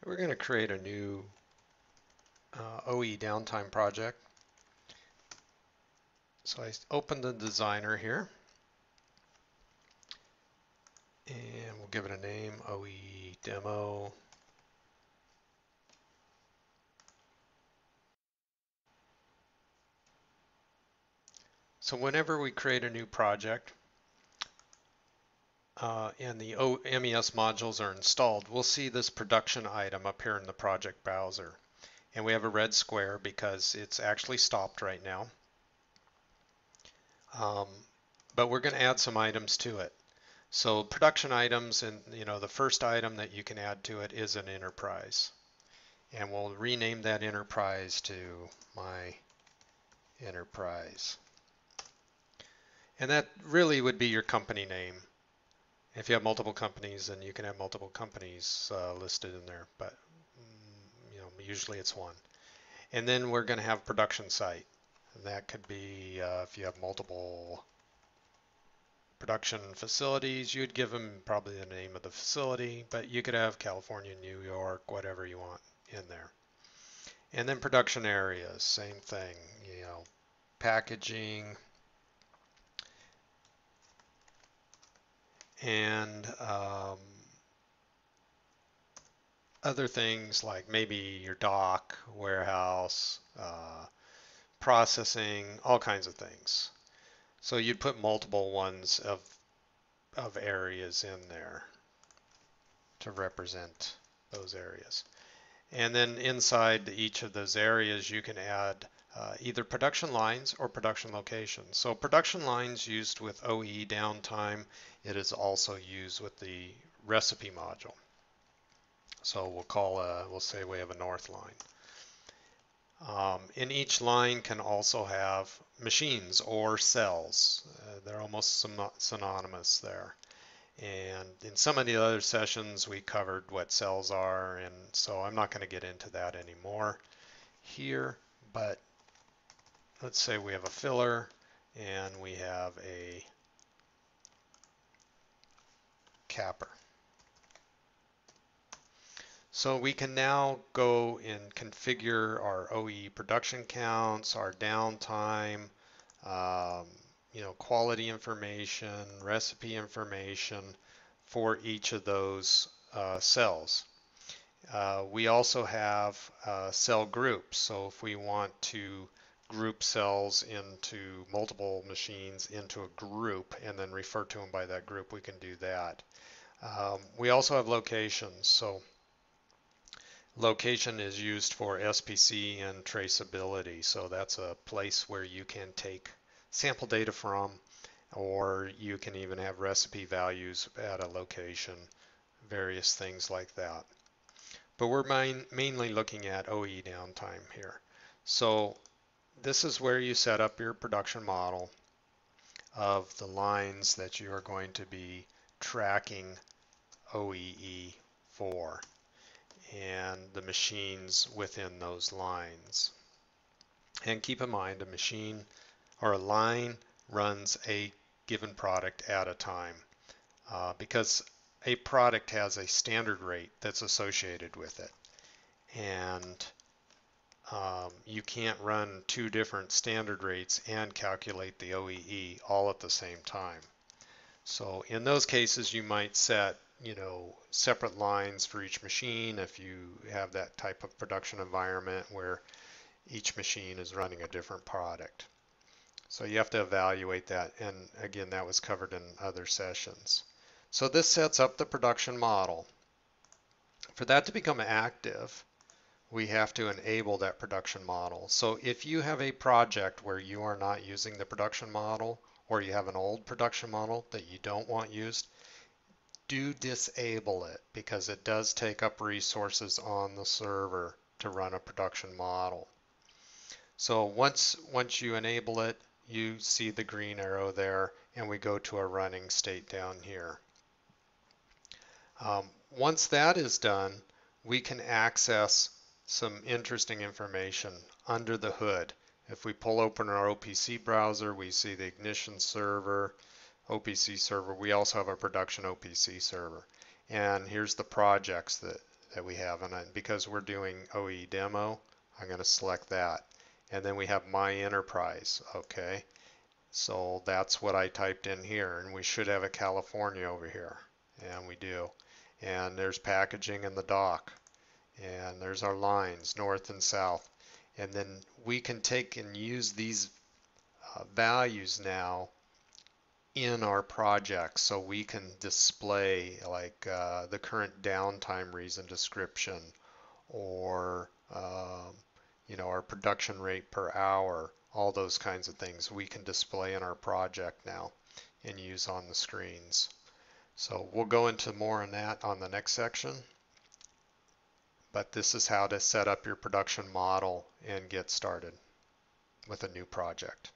We're going to create a new OE downtime project. So I open the designer here, and we'll give it a name, OE demo. So whenever we create a new project and the MES modules are installed, we'll see this production item up here in the project browser. And we have a red square because it's actually stopped right now. But we're going to add some items to it. So production items, and the first item that you can add to it is an enterprise. And we'll rename that enterprise to my enterprise. And that really would be your company name. If you have multiple companies, then you can have multiple companies listed in there, but usually it's one. And then we're going to have production site. And that could be if you have multiple production facilities, you'd give them probably the name of the facility, but you could have California, New York, whatever you want in there. And then production areas, same thing, packaging, and other things like maybe your dock, warehouse, processing, all kinds of things. So you'd put multiple ones of areas in there to represent those areas. And then inside each of those areas, you can add either production lines or production locations. So production lines used with OE downtime. It is also used with the recipe module. So we'll say we have a north line. And each line can also have machines or cells. They're almost synonymous there. And in some of the other sessions, we covered what cells are, and so I'm not going to get into that anymore here. But let's say we have a filler and we have a capper. So we can now go and configure our OE production counts, our downtime, quality information, recipe information for each of those cells. We also have cell groups. So if we want to group cells into multiple machines into a group and then refer to them by that group, we can do that. We also have locations. So location is used for SPC and traceability. So that's a place where you can take sample data from, or you can even have recipe values at a location, various things like that. But we're mainly looking at OE downtime here. So this is where you set up your production model of the lines that you are going to be tracking OEE for and the machines within those lines. And keep in mind, a machine or a line runs a given product at a time because a product has a standard rate that's associated with it. And you can't run two different standard rates and calculate the OEE all at the same time. So in those cases, you might set separate lines for each machine if you have that type of production environment where each machine is running a different product. So you have to evaluate that, and again, that was covered in other sessions. So this sets up the production model. For that to become active, we have to enable that production model. So if you have a project where you are not using the production model, or you have an old production model that you don't want used, do disable it because it does take up resources on the server to run a production model. So once you enable it, you see the green arrow there, and we go to a running state down here. Once that is done, we can access some interesting information under the hood. If we pull open our OPC browser, we see the ignition server, OPC server. We also have a production OPC server. And here's the projects that we have. And because we're doing OE demo, I'm going to select that. And then we have My Enterprise. Okay. So that's what I typed in here. And we should have a California over here. And we do. And there's packaging in the dock. And there's our lines, north and south. And then we can take and use these values now in our project, so we can display like the current downtime reason description, or our production rate per hour, all those kinds of things we can display in our project now and use on the screens. So we'll go into more on that on the next section, but this is how to set up your production model and get started with a new project.